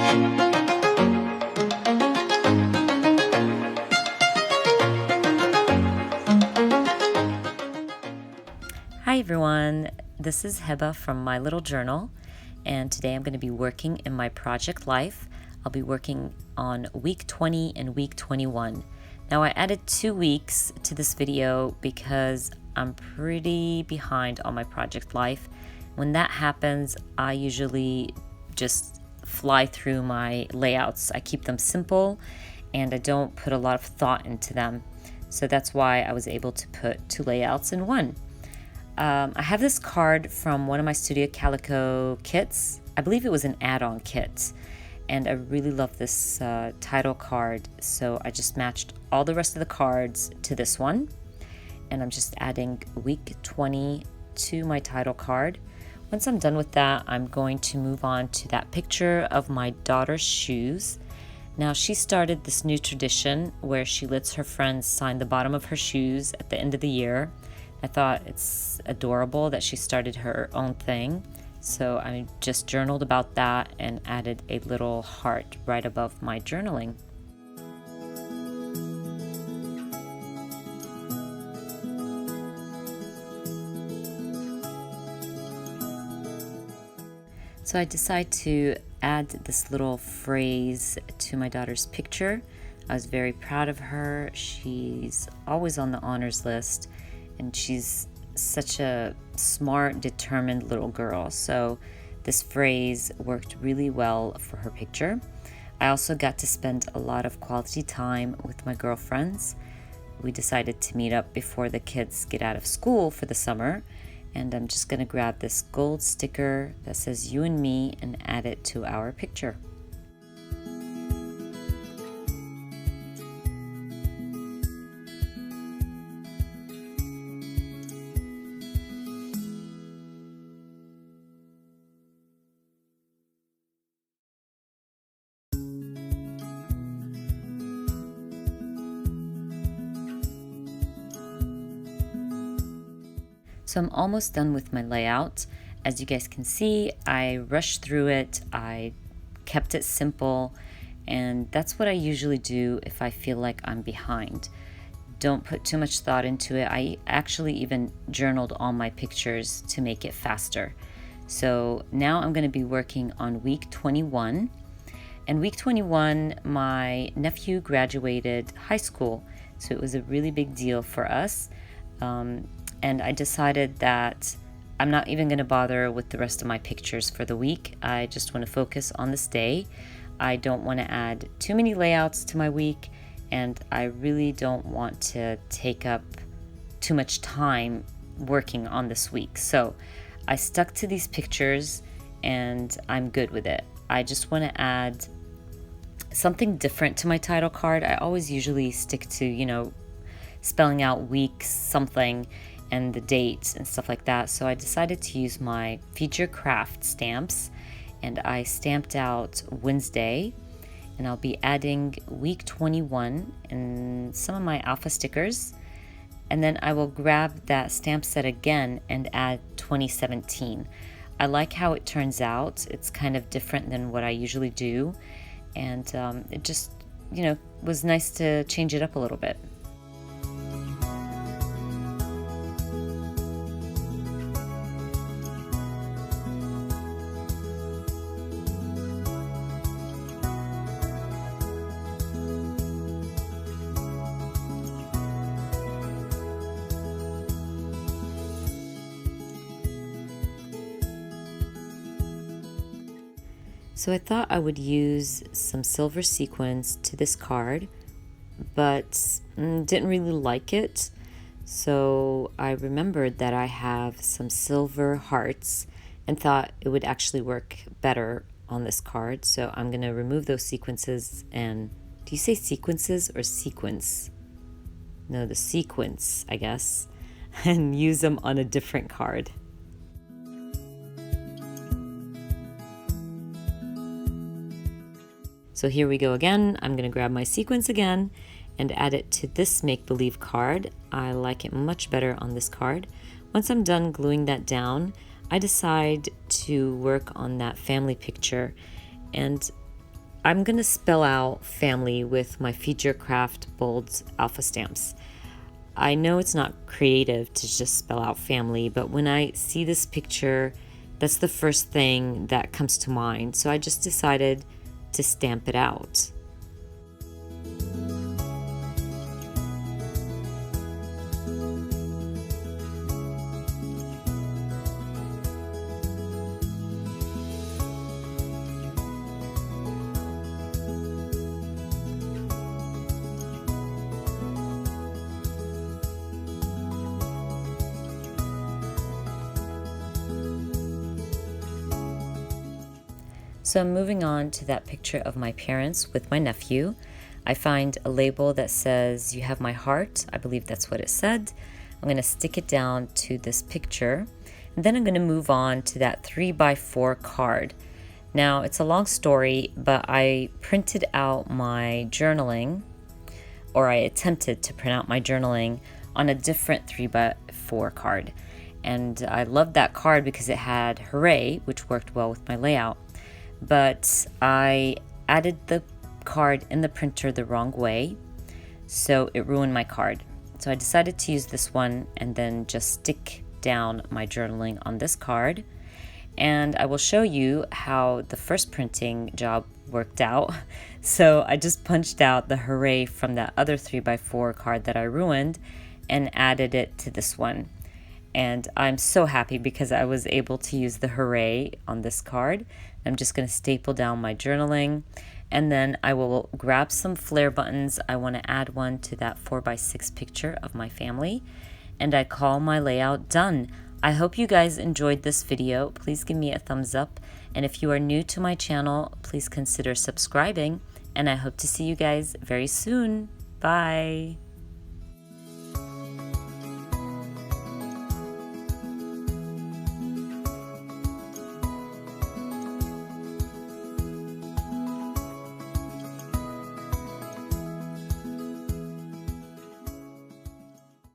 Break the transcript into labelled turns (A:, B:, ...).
A: Hi everyone, this is Heba from My Little Journal, and today I'm going to be working in my project life. I'll be working on week 20 and week 21. Now I added 2 weeks to this video because I'm pretty behind on my project life. When that happens, I usually just fly through my layouts. I keep them simple and I don't put a lot of thought into them. So that's why I was able to put 2 layouts in one. I have this card from one of my Studio Calico kits. I believe it was an add-on kit, and I really love this title card, so I just matched all the rest of the cards to this one, and I'm just adding week 20 to my title card. Once I'm done with that, I'm going to move on to that picture of my daughter's shoes. Now, she started this new tradition where she lets her friends sign the bottom of her shoes at the end of the year. I thought it's adorable that she started her own thing, so I just journaled about that and added a little heart right above my journaling. So I decided to add this little phrase to my daughter's picture. I was very proud of her. She's always on the honors list, and she's such a smart, determined little girl. So this phrase worked really well for her picture. I also got to spend a lot of quality time with my girlfriends. We decided to meet up before the kids get out of school for the summer. And I'm just gonna grab this gold sticker that says "You and Me" and add it to our picture. So I'm almost done with my layout. As you guys can see, I rushed through it. I kept it simple, and that's what I usually do if I feel like I'm behind. Don't put too much thought into it. I actually even journaled all my pictures to make it faster. So now I'm going to be working on week 21. And week 21, my nephew graduated high school, so it was a really big deal for us. And I decided that I'm not even going to bother with the rest of my pictures for the week. I just want to focus on this day. I don't want to add too many layouts to my week, and I really don't want to take up too much time working on this week. So I stuck to these pictures and I'm good with it. I just want to add something different to my title card. I always usually stick to, spelling out weeks, something, and the dates and stuff like that. So I decided to use my Feature Craft stamps, and I stamped out Wednesday, and I'll be adding week 21 and some of my alpha stickers. And then I will grab that stamp set again and add 2017. I like how it turns out. It's kind of different than what I usually do, and it just, was nice to change it up a little bit. So I thought I would use some silver sequins to this card, but didn't really like it. So I remembered that I have some silver hearts and thought it would actually work better on this card. So I'm going to remove those sequences and, do you say sequences or sequence? No, the sequence, I guess, and use them on a different card. So here we go again. I'm going to grab my sequence again and add it to this make-believe card. I like it much better on this card. Once I'm done gluing that down, I decide to work on that family picture. And I'm gonna spell out family with my Feature Craft Bold alpha stamps. I know it's not creative to just spell out family, but when I see this picture, that's the first thing that comes to mind. So I just decided to stamp it out. So I'm moving on to that picture of my parents with my nephew. I find a label that says, "You have my heart." I believe that's what it said. I'm going to stick it down to this picture. And then I'm going to move on to that 3x4 card. Now, it's a long story, but I printed out my journaling, or I attempted to print out my journaling on a different 3x4 card. And I loved that card because it had hooray, which worked well with my layout. But I added the card in the printer the wrong way, so it ruined my card. So I decided to use this one and then just stick down my journaling on this card. And I will show you how the first printing job worked out. So I just punched out the hooray from that other 3x4 card that I ruined and added it to this one. And I'm so happy because I was able to use the hooray on this card. I'm just going to staple down my journaling, and then I will grab some flare buttons. I want to add one to that 4x6 picture of my family, and I call my layout done. I hope you guys enjoyed this video. Please give me a thumbs up, and if you are new to my channel, please consider subscribing, and I hope to see you guys very soon. Bye!